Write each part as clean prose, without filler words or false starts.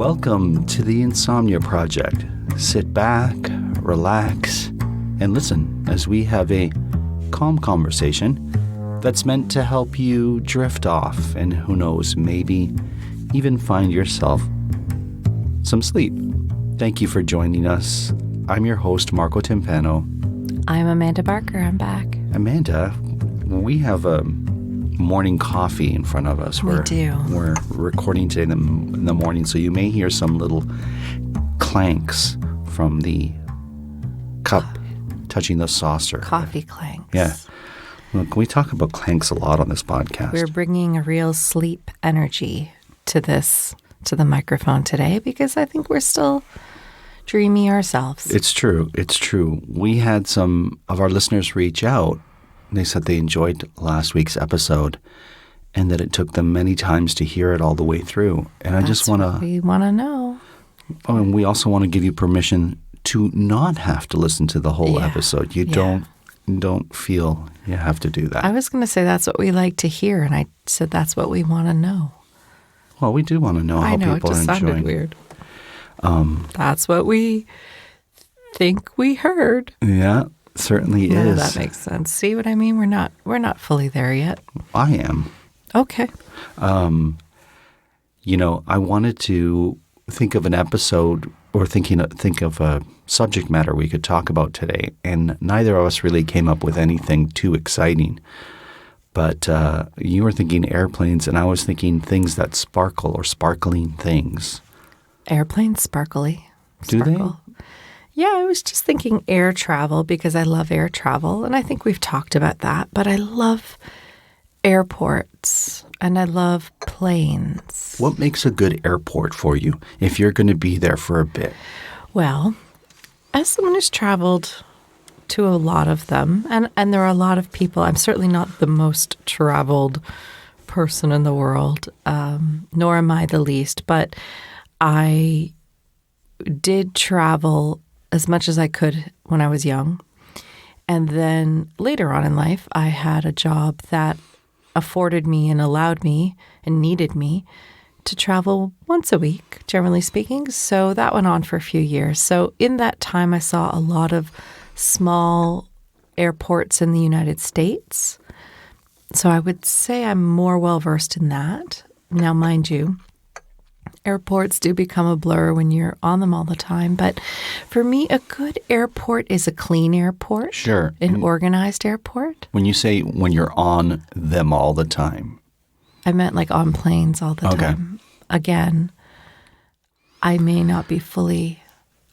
Welcome to the Insomnia Project. Sit back, relax, and listen as we have a calm conversation that's meant to help you drift off and, who knows, maybe even find yourself some sleep. Thank you for joining us. I'm your host, Marco Timpano. I'm Amanda Barker. I'm back. Amanda, we have a morning coffee in front of us. We do. We're recording today in the morning, so you may hear some little clanks from the cup touching the saucer. Coffee clanks. Yeah. Look, we talk about clanks a lot on this podcast. We're bringing a real sleep energy to the microphone today because I think we're still dreamy ourselves. It's true. It's true. We had some of our listeners reach out. They said they enjoyed last week's episode and that it took them many times to hear it all the way through. And I just want to... we want to know. Oh, and we also want to give you permission to not have to listen to the whole episode. You don't feel you have to do that. I was going to say that's what we like to hear, and I said that's what we want to know. Well, we do want to know how people are enjoying. I know, it just sounded weird. That's what we think we heard. Yeah. Certainly is. That makes sense. See what I mean? We're not fully there yet. I am. Okay. I wanted to think of an episode or think of a subject matter we could talk about today, and neither of us really came up with anything too exciting. But you were thinking airplanes, and I was thinking things that sparkle or sparkling things. Airplanes sparkly. Do they? Yeah, I was just thinking air travel because I love air travel, and I think we've talked about that, but I love airports and I love planes. What makes a good airport for you if you're going to be there for a bit? Well, as someone who's traveled to a lot of them, and there are a lot of people, I'm certainly not the most traveled person in the world, nor am I the least, but I did travel as much as I could when I was young. And then later on in life, I had a job that afforded me and allowed me and needed me to travel once a week, generally speaking. So that went on for a few years. So in that time, I saw a lot of small airports in the United States. So I would say I'm more well-versed in that. Now, mind you, airports do become a blur when you're on them all the time. But for me, a good airport is a clean airport. Sure. An organized airport. When you say when you're on them all the time. I meant like on planes all the time. Again, I may not be fully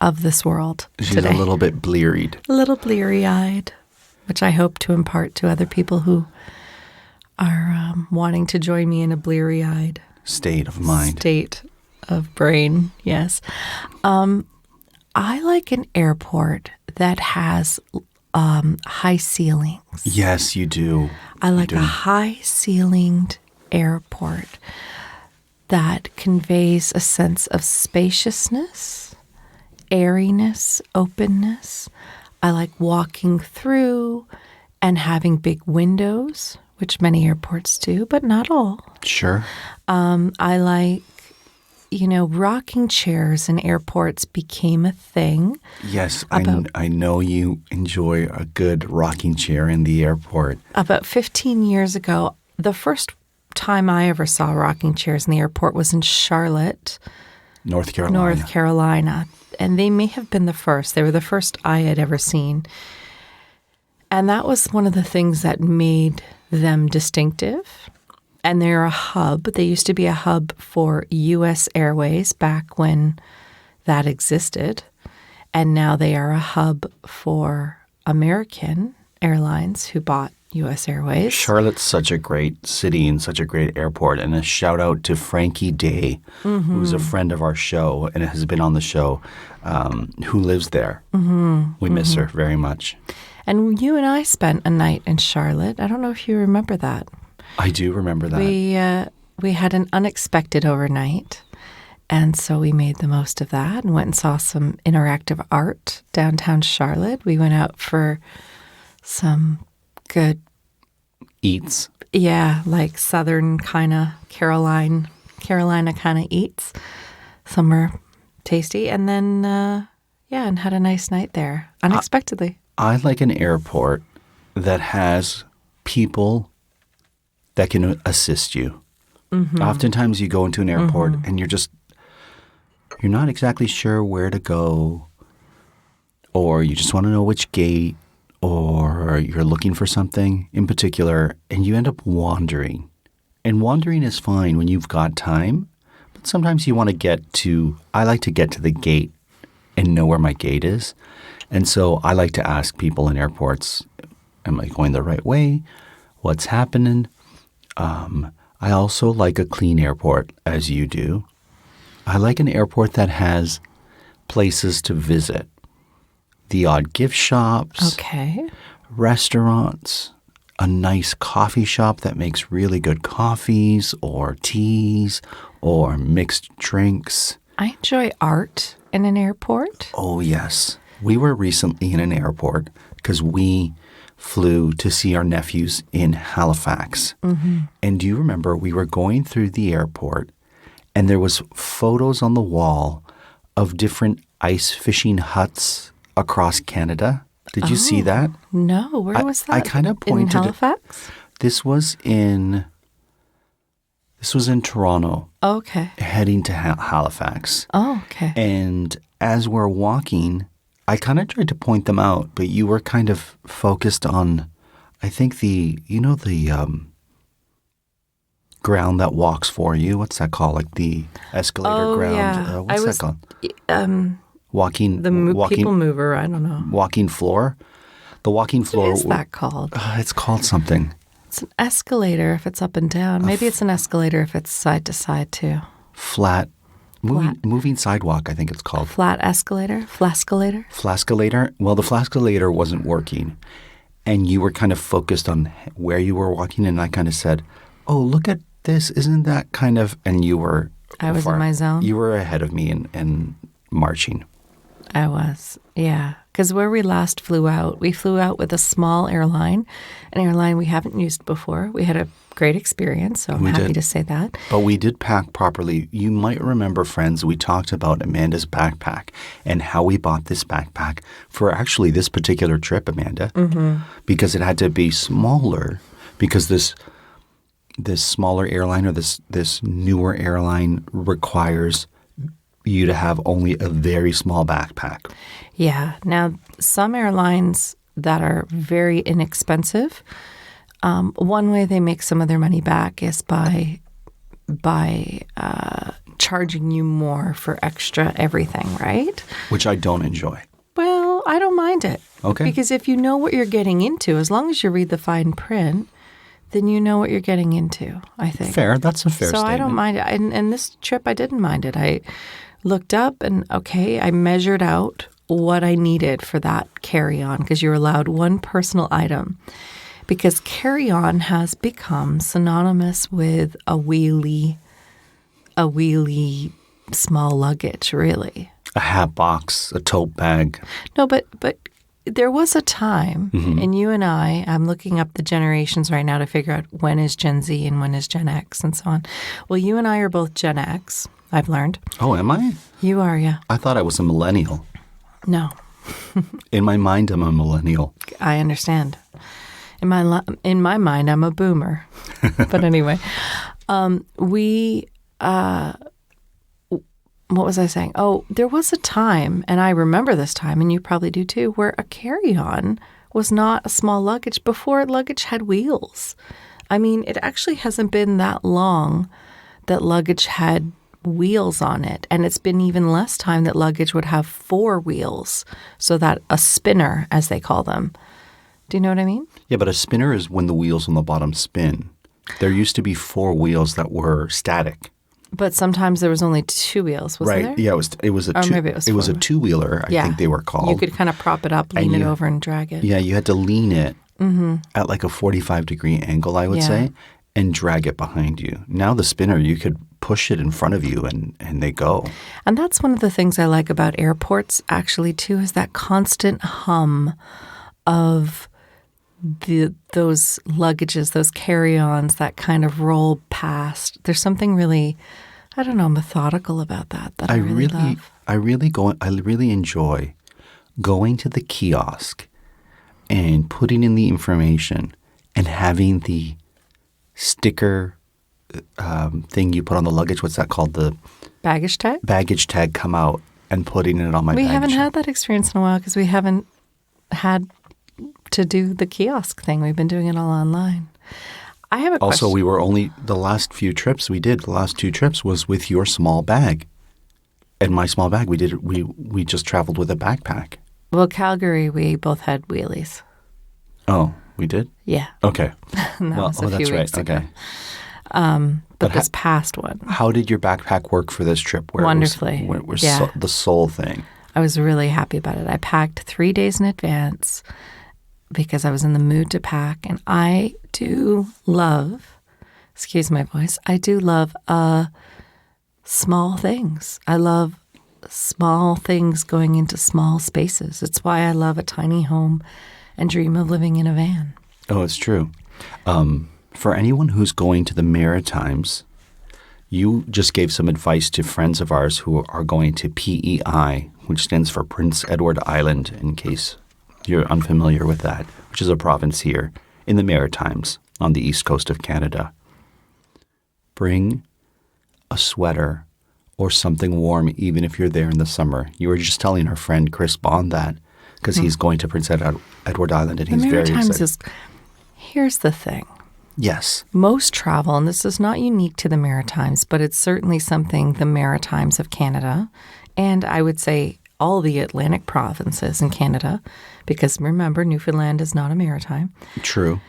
of this world She's today. A little bit bleary-eyed. A little bleary-eyed, which I hope to impart to other people who are wanting to join me in a bleary-eyed state of mind. State of brain, yes. I like an airport that has high ceilings. Yes, you do. I like a high-ceilinged airport that conveys a sense of spaciousness, airiness, openness. I like walking through and having big windows, which many airports do, but not all. Sure. I like, rocking chairs in airports became a thing. Yes, I know you enjoy a good rocking chair in the airport. About 15 years ago, the first time I ever saw rocking chairs in the airport was in Charlotte, North Carolina. And they may have been the first. They were the first I had ever seen. And that was one of the things that made them distinctive. And they're a hub. They used to be a hub for U.S. Airways back when that existed. And now they are a hub for American Airlines who bought U.S. Airways. Charlotte's such a great city and such a great airport. And a shout out to Frankie Day, who's a friend of our show and has been on the show, who lives there. We miss her very much. And you and I spent a night in Charlotte. I don't know if you remember that. I do remember that. We had an unexpected overnight, and so we made the most of that and went and saw some interactive art downtown Charlotte. We went out for some good eats. Yeah, like southern kind of Carolina kind of eats. somewhere tasty, and then and had a nice night there unexpectedly. I like an airport that has people that can assist you. Oftentimes you go into an airport and you're not exactly sure where to go, or you just want to know which gate, or you're looking for something in particular, and you end up wandering. And wandering is fine when you've got time, but sometimes you want to I like to get to the gate and know where my gate is. And so I like to ask people in airports, am I going the right way? What's happening? I also like a clean airport, as you do. I like an airport that has places to visit. The odd gift shops, Okay. restaurants, a nice coffee shop that makes really good coffees or teas or mixed drinks. I enjoy art in an airport. Oh, yes. We were recently in an airport because we flew to see our nephews in Halifax. And do you remember we were going through the airport and there was photos on the wall of different ice fishing huts across Canada? Did you see that? No, where was that? I kind of pointed. In Halifax? This was in Toronto, Okay. heading to Halifax. Oh, okay. And as we're walking, I kind of tried to point them out, but you were kind of focused on, I think the ground that walks for you. What's that called? Like the escalator ground. Yeah. What's that called? Walking. People mover. I don't know. Walking floor. The walking floor. What is that called? It's called something. It's an escalator if it's up and down. Maybe it's an escalator if it's side to side too. Flat. Moving sidewalk, I think it's called. Flat escalator? Flascalator? Flascalator? Well, the flascalator wasn't working. And you were kind of focused on where you were walking. And I kind of said, oh, look at this. Isn't that kind of... And you were... I was in my zone? You were ahead of me and marching. I was, yeah. Because where we last flew out with a small airline, an airline we haven't used before. We had a great experience, so I'm happy to say that. But we did pack properly. You might remember, friends, we talked about Amanda's backpack and how we bought this backpack for actually this particular trip, Amanda, because it had to be smaller, because this smaller airline or this newer airline requires you to have only a very small backpack. Yeah. Now, some airlines that are very inexpensive, one way they make some of their money back is by charging you more for extra everything, right? Which I don't enjoy. Well, I don't mind it. Okay. Because if you know what you're getting into, as long as you read the fine print, then you know what you're getting into, I think. Fair. That's a fair statement. So I don't mind it. And this trip, I didn't mind it. I looked up and, I measured out what I needed for that carry-on because you're allowed one personal item. Because carry-on has become synonymous with a wheelie small luggage, really. A hat box, a tote bag. No, but there was a time, and you and I'm looking up the generations right now to figure out when is Gen Z and when is Gen X and so on. Well, you and I are both Gen X, I've learned. Oh, am I? You are, yeah. I thought I was a millennial. No. In my mind, I'm a millennial. I understand. In my mind, I'm a boomer. But anyway, what was I saying? Oh, there was a time, and I remember this time, and you probably do too, where a carry-on was not a small luggage before luggage had wheels. I mean, it actually hasn't been that long that luggage had wheels on it. And it's been even less time that luggage would have 4 wheels, so that a spinner, as they call them. Do you know what I mean? Yeah, but a spinner is when the wheels on the bottom spin. There used to be 4 wheels that were static. But sometimes there was only 2 wheels, wasn't there? Right. Yeah, it was a two-wheeler, I think they were called. You could kind of prop it up, lean it over, and drag it. Yeah, you had to lean it at like a 45-degree angle, I would say, and drag it behind you. Now the spinner, you could push it in front of you and they go. And that's one of the things I like about airports, actually, too, is that constant hum of those luggages, those carry-ons that kind of roll past. There's something really, I don't know, methodical about that I really love. I really enjoy going to the kiosk and putting in the information and having the sticker thing you put on the luggage. What's that called? The Baggage tag? baggage tag come out and putting it on my We baggage. haven't had that experience in a while because we haven't had to do the kiosk thing. We've been doing it all online. I have a question. Also, we were only the last two trips was with your small bag. And my small bag, we just traveled with a backpack. Well, Calgary, we both had wheelies. Oh, we did? Yeah. Okay. And that was a few that's weeks right. ago. Okay. But this past one, How did your backpack work for this trip? Wonderfully. Yeah. The soul thing. I was really happy about it. I packed 3 days in advance because I was in the mood to pack. And I do love, excuse my voice, I do love small things. I love small things going into small spaces. It's why I love a tiny home and dream of living in a van. Oh, it's true. For anyone who's going to the Maritimes, you just gave some advice to friends of ours who are going to PEI, which stands for Prince Edward Island, in case you're unfamiliar with that, which is a province here in the Maritimes on the east coast of Canada. Bring a sweater or something warm, even if you're there in the summer. You were just telling our friend Chris Bond that because he's going to Prince Edward Island and he's very excited. The Maritimes here's the thing. Yes. Most travel, and this is not unique to the Maritimes, but it's certainly something the Maritimes of Canada, and I would say all the Atlantic provinces in Canada, because remember, Newfoundland is not a maritime. True.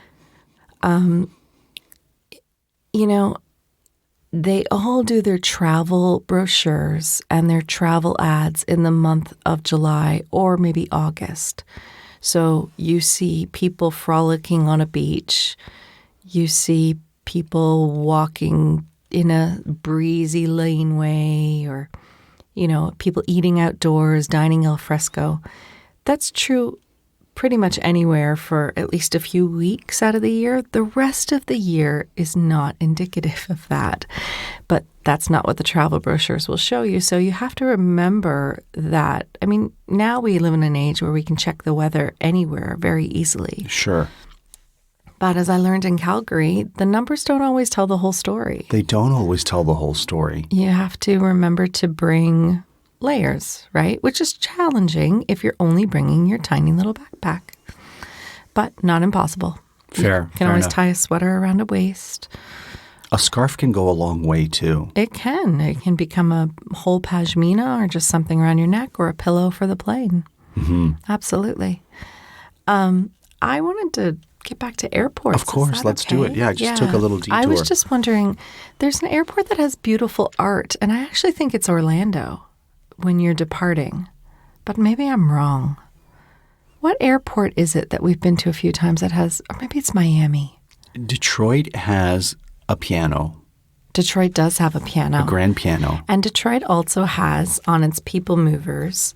They all do their travel brochures and their travel ads in the month of July or maybe August. So you see people frolicking on a beach. You see people walking in a breezy laneway or, people eating outdoors, dining al fresco. That's true pretty much anywhere for at least a few weeks out of the year. The rest of the year is not indicative of that. But that's not what the travel brochures will show you. So you have to remember that. I mean, now we live in an age where we can check the weather anywhere very easily. Sure. But as I learned in Calgary, the numbers don't always tell the whole story. They don't always tell the whole story. You have to remember to bring layers, right? Which is challenging if you're only bringing your tiny little backpack, but not impossible. Fair. You can always tie a sweater around a waist. A scarf can go a long way too. It can. It can become a whole pashmina or just something around your neck or a pillow for the plane. Mm-hmm. Absolutely. I wanted to get back to airports. Of course, let's do it. Yeah, I just took a little detour. I was just wondering, there's an airport that has beautiful art, and I actually think it's Orlando when you're departing, but maybe I'm wrong. What airport is it that we've been to a few times that has, or maybe it's Miami? Detroit has a piano. Detroit does have a piano. A grand piano. And Detroit also has, on its people movers,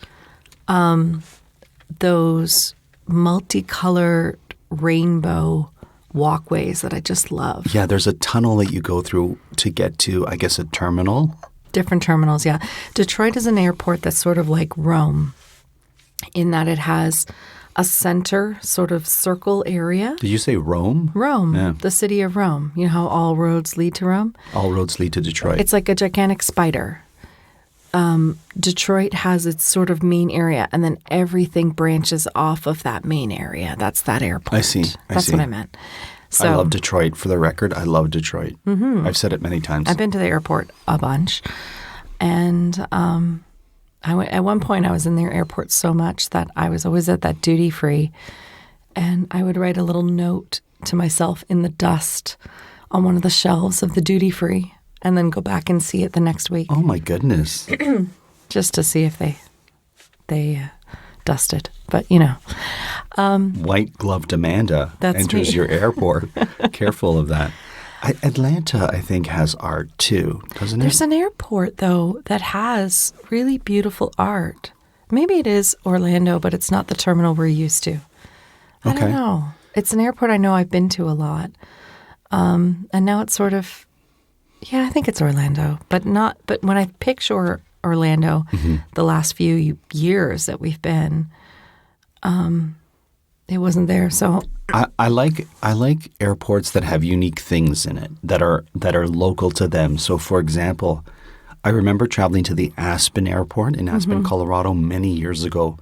those multicolored rainbow walkways that I just love. Yeah, there's a tunnel that you go through to get to, I guess, a terminal. Different terminals, yeah. Detroit is an airport that's sort of like Rome in that it has a center sort of circle area. Did you say Rome? Rome, Yeah. the city of Rome. You know how all roads lead to Rome? All roads lead to Detroit. It's like a gigantic spider. Detroit has its sort of main area, and then everything branches off of that main area. That's that airport. I see. That's what I meant. So, I love Detroit. For the record, I love Detroit. Mm-hmm. I've said it many times. I've been to the airport a bunch. And at one point, I was in their airport so much that I was always at that duty free. And I would write a little note to myself in the dust on one of the shelves of the duty free and then go back and see it the next week. Oh, my goodness. Just to see if they dusted. But, White gloved Amanda enters me. your airport. Careful of that. Atlanta, I think, has art too, doesn't it? There's an airport, though, that has really beautiful art. Maybe it is Orlando, but it's not the terminal we're used to. I don't know. It's an airport I know I've been to a lot. And now it's sort of Yeah, I think it's Orlando, but when I picture Orlando, the last few years that we've been, it wasn't there. So I like airports that have unique things in it that are local to them. So, for example, I remember traveling to the Aspen Airport in Aspen, Colorado, many years ago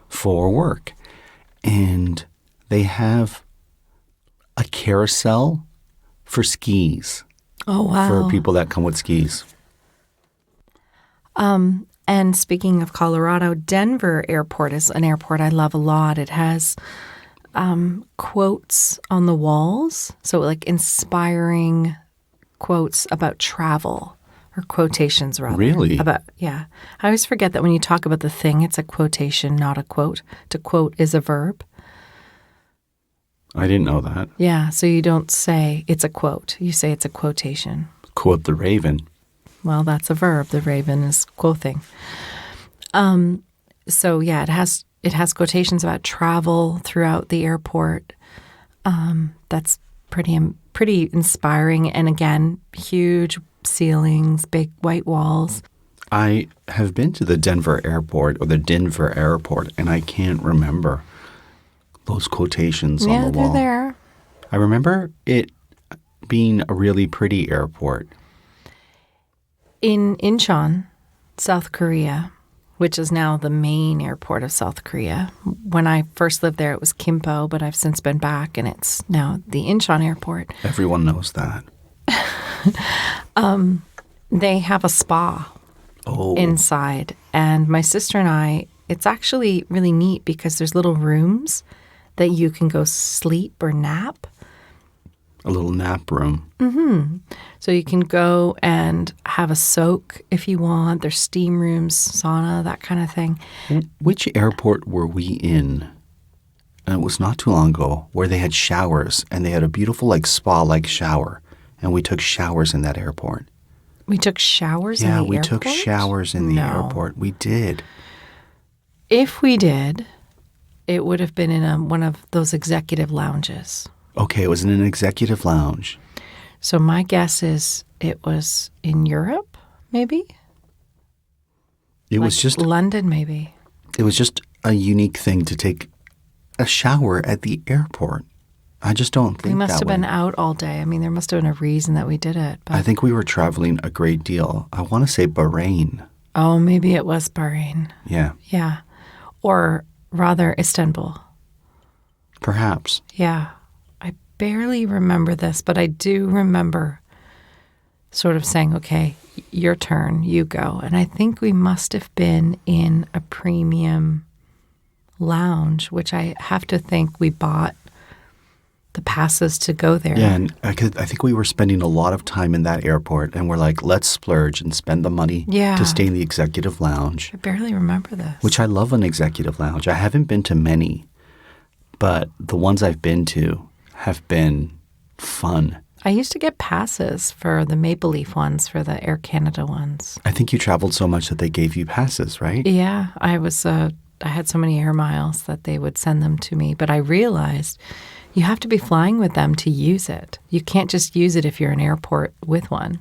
for work, and they have a carousel for skis. Oh, wow. For people that come with skis. And speaking of Colorado, Denver Airport is an airport I love a lot. It has quotes on the walls, so like inspiring quotes about travel, or quotations rather. Really? Yeah. I always forget that when you talk about the thing, it's a quotation, not a quote. To quote is a verb. I didn't know that. Yeah, so you don't say it's a quote. You say it's a quotation. Quote the raven. Well, that's a verb. The raven is quoting. So yeah, it has quotations about travel throughout the airport. That's pretty inspiring. And again, huge ceilings, big white walls. I have been to the Denver Airport or the Denver Airport, and I can't remember those quotations on the wall. Yeah, they're there. I remember it being a really pretty airport. In Incheon, South Korea, which is now the main airport of South Korea. When I first lived there, it was Gimpo, but I've since been back, and it's now the Incheon Airport. Everyone knows that. They have a spa inside, and my sister and I, it's actually really neat because there's little rooms that you can go sleep or nap. A little nap room. Mm-hmm. So you can go and have a soak if you want. There's steam rooms, sauna, that kind of thing. Which airport were we in? And it was not too long ago where they had showers and they had a beautiful like spa-like shower. And we took showers in that airport. We took showers in the airport? Yeah, we took showers in the airport. We did. If we did, it would have been in one of those executive lounges. Okay, it was in an executive lounge. So my guess is it was in Europe, maybe? It was just London, maybe. It was just a unique thing to take a shower at the airport. I just don't think that We must have been out all day. I mean, there must have been a reason that we did it. But I think we were traveling a great deal. I want to say Bahrain. Oh, maybe it was Bahrain. Yeah. Yeah. Or rather, Istanbul. Perhaps. Yeah. I barely remember this, but I do remember sort of saying, okay, your turn, you go. And I think we must have been in a premium lounge, which I have to think we bought the passes to go there. Yeah, and I think we were spending a lot of time in that airport, and we're like, let's splurge and spend the money to stay in the executive lounge. I barely remember this. Which I love an executive lounge. I haven't been to many, but the ones I've been to have been fun. I used to get passes for the Maple Leaf ones, for the Air Canada ones. I think you traveled so much that they gave you passes, right? Yeah, I had so many air miles that they would send them to me, but I realized you have to be flying with them to use it. You can't just use it if you're in an airport with one.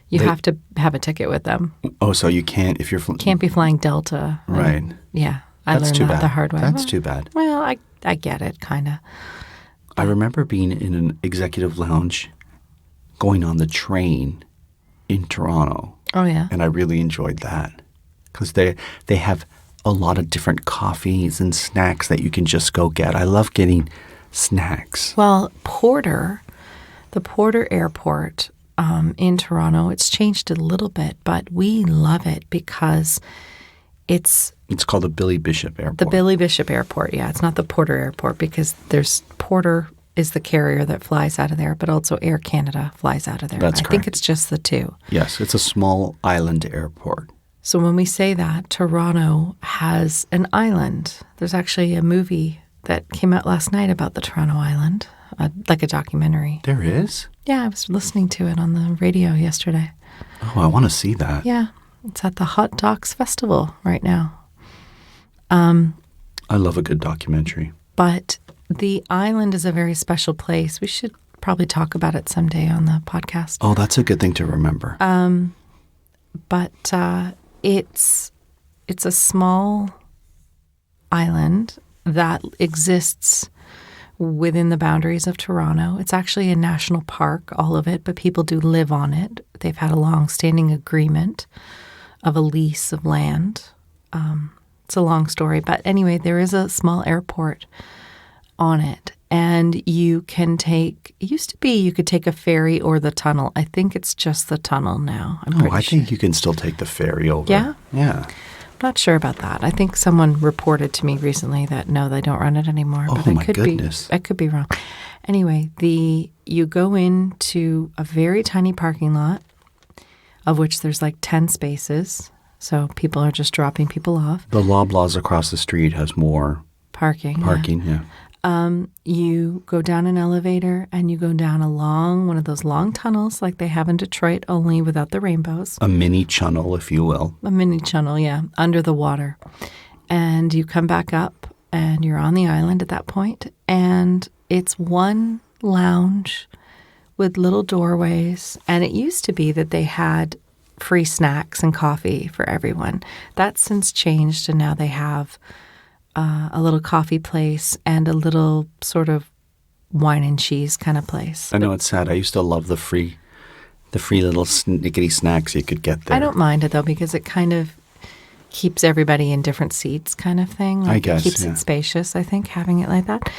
You have to have a ticket with them. Oh, so you can't if you're can't be flying Delta. Right. Yeah, I learned that the hard way. That's too bad. Well, I get it, kind of. I remember being in an executive lounge going on the train in Toronto. Oh, yeah. And I really enjoyed that because they have a lot of different coffees and snacks that you can just go get. I love getting snacks. Well, the Porter Airport in Toronto, it's changed a little bit, but we love it because it's called the Billy Bishop Airport. The Billy Bishop Airport, yeah. It's not the Porter Airport because Porter is the carrier that flies out of there, but also Air Canada flies out of there. That's correct. I think it's just the two. Yes, it's a small island airport. So when we say that, Toronto has an island. There's actually a movie that came out last night about the Toronto Island, like a documentary. There is? Yeah, I was listening to it on the radio yesterday. Oh, I want to see that. Yeah, it's at the Hot Docs Festival right now. I love a good documentary. But the island is a very special place. We should probably talk about it someday on the podcast. Oh, that's a good thing to remember. But it's a small island that exists within the boundaries of Toronto. It's actually a national park, all of it, but people do live on it. They've had a long-standing agreement of a lease of land. It's a long story, but anyway, there is a small airport on it, and you can take, it used to be you could take a ferry or the tunnel. I think it's just the tunnel now. I think you can still take the ferry over. Yeah? Yeah. I'm not sure about that. I think someone reported to me recently that no, they don't run it anymore. Oh, my goodness. I could be wrong. Anyway, you go into a very tiny parking lot, of which there's like 10 spaces. So people are just dropping people off. The Loblaws across the street has more parking. Yeah. You go down an elevator and you go down along one of those long tunnels like they have in Detroit, only without the rainbows. A mini channel, if you will. A mini channel, yeah, under the water. And you come back up and you're on the island at that point. And it's one lounge with little doorways. And it used to be that they had free snacks and coffee for everyone. That's since changed, and now they have a little coffee place and a little sort of wine and cheese kind of place. I know it's sad. I used to love the free little snickety snacks you could get there. I don't mind it though, because it kind of keeps everybody in different seats kind of thing. Like, I guess, it keeps it spacious, I think, having it like that.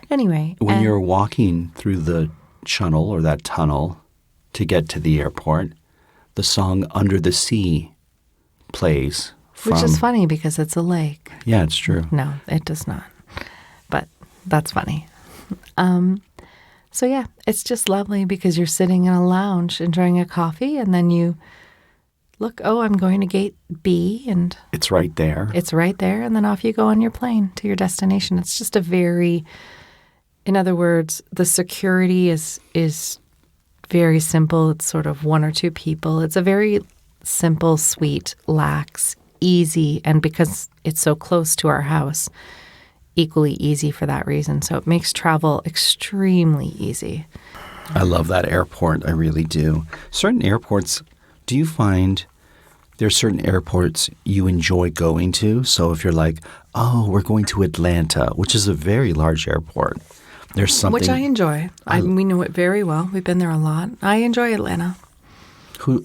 Anyway. When you're walking through the channel or that tunnel to get to the airport, the song Under the Sea plays. Which is funny because it's a lake. Yeah, it's true. No, it does not. But that's funny. So yeah, it's just lovely because you're sitting in a lounge enjoying a coffee, and then you look, oh, I'm going to gate B, and it's right there. It's right there, and then off you go on your plane to your destination. It's just in other words, the security is very simple. It's sort of one or two people. It's a very simple, sweet, lax, easy, and because it's so close to our house, equally easy for that reason. So it makes travel extremely easy. I love that airport. I really do. Certain airports, do you find there's certain airports you enjoy going to? So if you're like, oh, we're going to Atlanta, which is a very large airport. There's something. Which I enjoy. We know it very well. We've been there a lot. I enjoy Atlanta.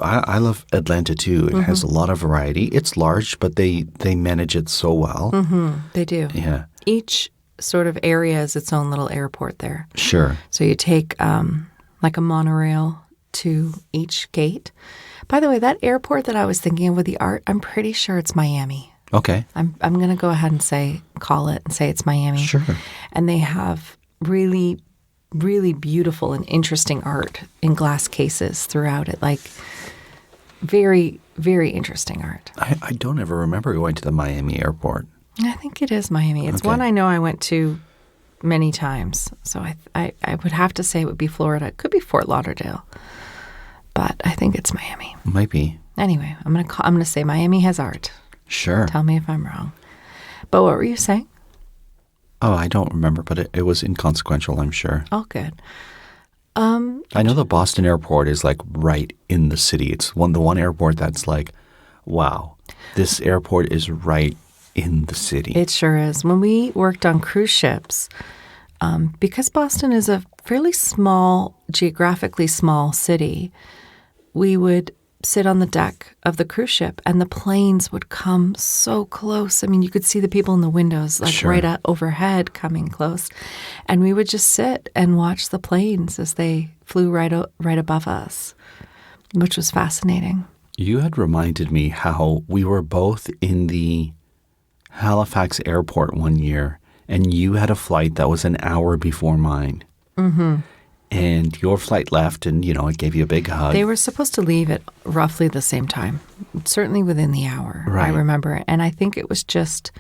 I love Atlanta too. It has a lot of variety. It's large, but they manage it so well. Mm-hmm. They do. Yeah. Each sort of area is its own little airport there. Sure. So you take like a monorail to each gate. By the way, that airport that I was thinking of with the art, I'm pretty sure it's Miami. Okay. I'm going to go ahead and call it and say it's Miami. Sure. And they have really, really beautiful and interesting art in glass cases throughout it. Like very, very interesting art. I don't ever remember going to the Miami airport. I think it is Miami. It's one I know I went to many times. So I would have to say it would be Florida. It could be Fort Lauderdale. But I think it's Miami. Might be. Anyway, I'm gonna say Miami has art. Sure. Tell me if I'm wrong. But what were you saying? Oh, I don't remember, but it was inconsequential, I'm sure. Oh, good. I know the Boston airport is like right in the city. It's the one airport that's like, wow, this airport is right in the city. It sure is. When we worked on cruise ships, because Boston is a fairly small, geographically small city, we would sit on the deck of the cruise ship and the planes would come so close. I mean, you could see the people in the windows like right overhead coming close. And we would just sit and watch the planes as they flew right above us, which was fascinating. You had reminded me how we were both in the Halifax airport one year, and you had a flight that was an hour before mine. Mm-hmm. And your flight left, and, it gave you a big hug. They were supposed to leave at roughly the same time, certainly within the hour, right. I remember. And I think it was just,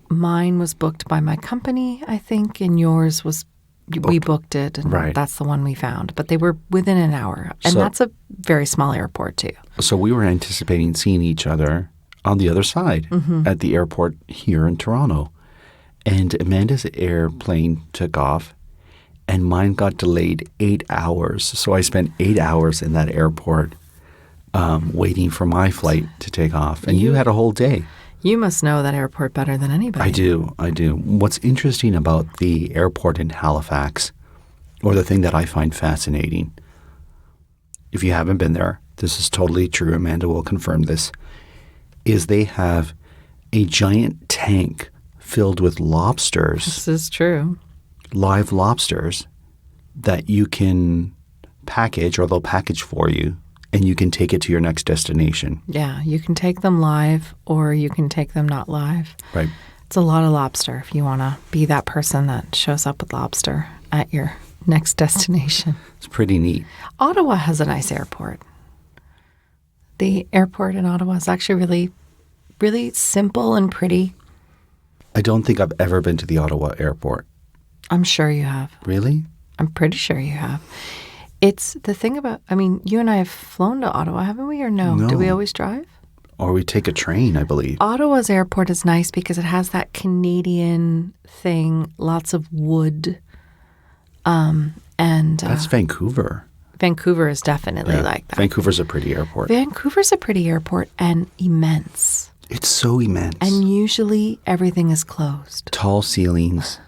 mine was booked by my company, I think, and yours was, we booked it, and that's the one we found. But they were within an hour. And that's a very small airport, too. So we were anticipating seeing each other on the other side at the airport here in Toronto. And Amanda's airplane took off. and mine got delayed 8 hours. So I spent 8 hours in that airport waiting for my flight to take off. And you had a whole day. You must know that airport better than anybody. I do. What's interesting about the airport in Halifax, or the thing that I find fascinating, if you haven't been there, this is totally true, Amanda will confirm this, is they have a giant tank filled with lobsters. This is true. Live lobsters that you can package, or they'll package for you, and you can take it to your next destination. Yeah, you can take them live or you can take them not live. Right. It's a lot of lobster if you want to be that person that shows up with lobster at your next destination. It's pretty neat. Ottawa has a nice airport. The airport in Ottawa is actually really, really simple and pretty. I don't think I've ever been to the Ottawa airport. I'm sure you have. Really? I'm pretty sure you have. It's the thing about, I mean, you and I have flown to Ottawa, haven't we? Or no? Do we always drive? Or we take a train, I believe. Ottawa's airport is nice because it has that Canadian thing, lots of wood. That's Vancouver. Vancouver is definitely like that. Vancouver's a pretty airport. Vancouver's a pretty airport and immense. It's so immense. And usually everything is closed. Tall ceilings.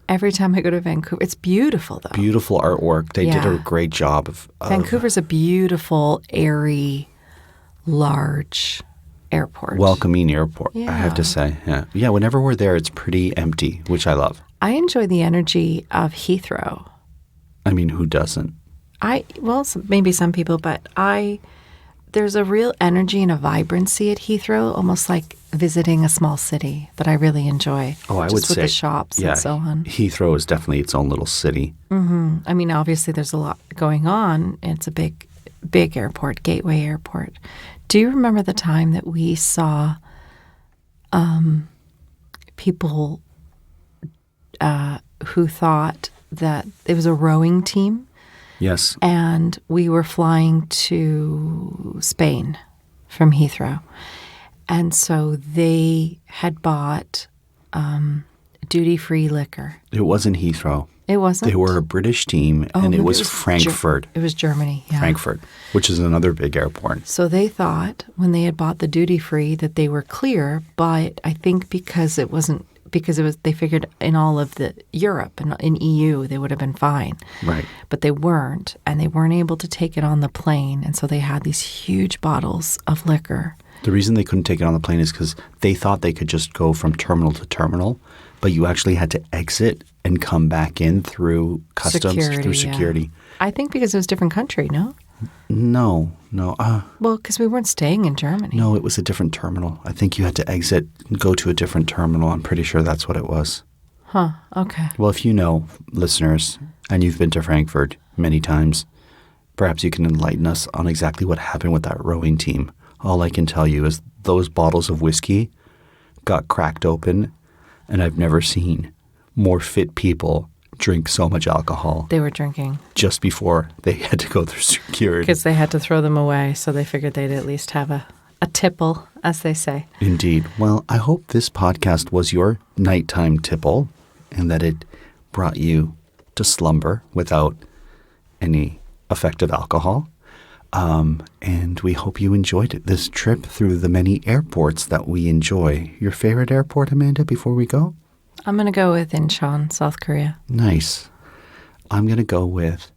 Every time I go to Vancouver, it's beautiful though. Beautiful artwork. They did a great job of Vancouver's a beautiful, airy, large airport. Welcoming airport, Yeah. I have to say. Yeah. Yeah, whenever we're there, it's pretty empty, which I love. I enjoy the energy of Heathrow. I mean, who doesn't? Maybe some people, but there's a real energy and a vibrancy at Heathrow, almost like visiting a small city that I really enjoy. Oh, I would just with say. the shops and so on. Heathrow is definitely its own little city. Mm-hmm. I mean, obviously there's a lot going on. It's a big airport, gateway airport. Do you remember the time that we saw people who thought that it was a rowing team? Yes. And we were flying to Spain from Heathrow. And so they had bought duty-free liquor. It wasn't Heathrow. It wasn't? They were a British team, and it was Frankfurt. It was Germany, yeah. Frankfurt, which is another big airport. So they thought when they had bought the duty-free that they were clear, but I think because it was, they figured in all of the Europe and in EU, they would have been fine. Right. But they weren't, and they weren't able to take it on the plane, and so they had these huge bottles of liquor. The reason they couldn't take it on the plane is because they thought they could just go from terminal to terminal, but you actually had to exit and come back in through customs, through security. Yeah. I think because it was a different country, no? No. Well, because we weren't staying in Germany. No, it was a different terminal. I think you had to exit and go to a different terminal. I'm pretty sure that's what it was. Huh, okay. Well, if you know, listeners, and you've been to Frankfurt many times, perhaps you can enlighten us on exactly what happened with that rowing team. All I can tell you is those bottles of whiskey got cracked open, and I've never seen more fit people drink so much alcohol. They were drinking. Just before they had to go through security. Because they had to throw them away, so they figured they'd at least have a tipple, as they say. Indeed. Well, I hope this podcast was your nighttime tipple and that it brought you to slumber without any effect of alcohol. And we hope you enjoyed this trip through the many airports that we enjoy. Your favorite airport, Amanda, before we go? I'm going to go with Incheon, South Korea. Nice. I'm going to go with,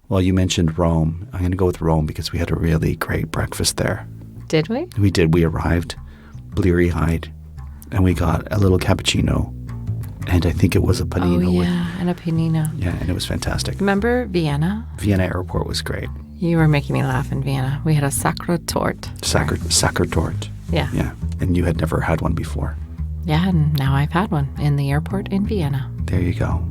well, you mentioned Rome. I'm going to go with Rome because we had a really great breakfast there. Did we? We did. We arrived bleary-eyed, and we got a little cappuccino, and I think it was a panino. Oh, yeah, and a panino. Yeah, and it was fantastic. Remember Vienna? Vienna Airport was great. You were making me laugh in Vienna. We had a Sachertorte. Sachertorte. Yeah. Yeah, and you had never had one before. Yeah, and now I've had one in the airport in Vienna. There you go.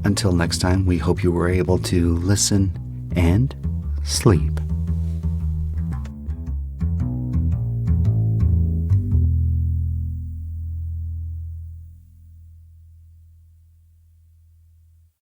Until next time, we hope you were able to listen and sleep.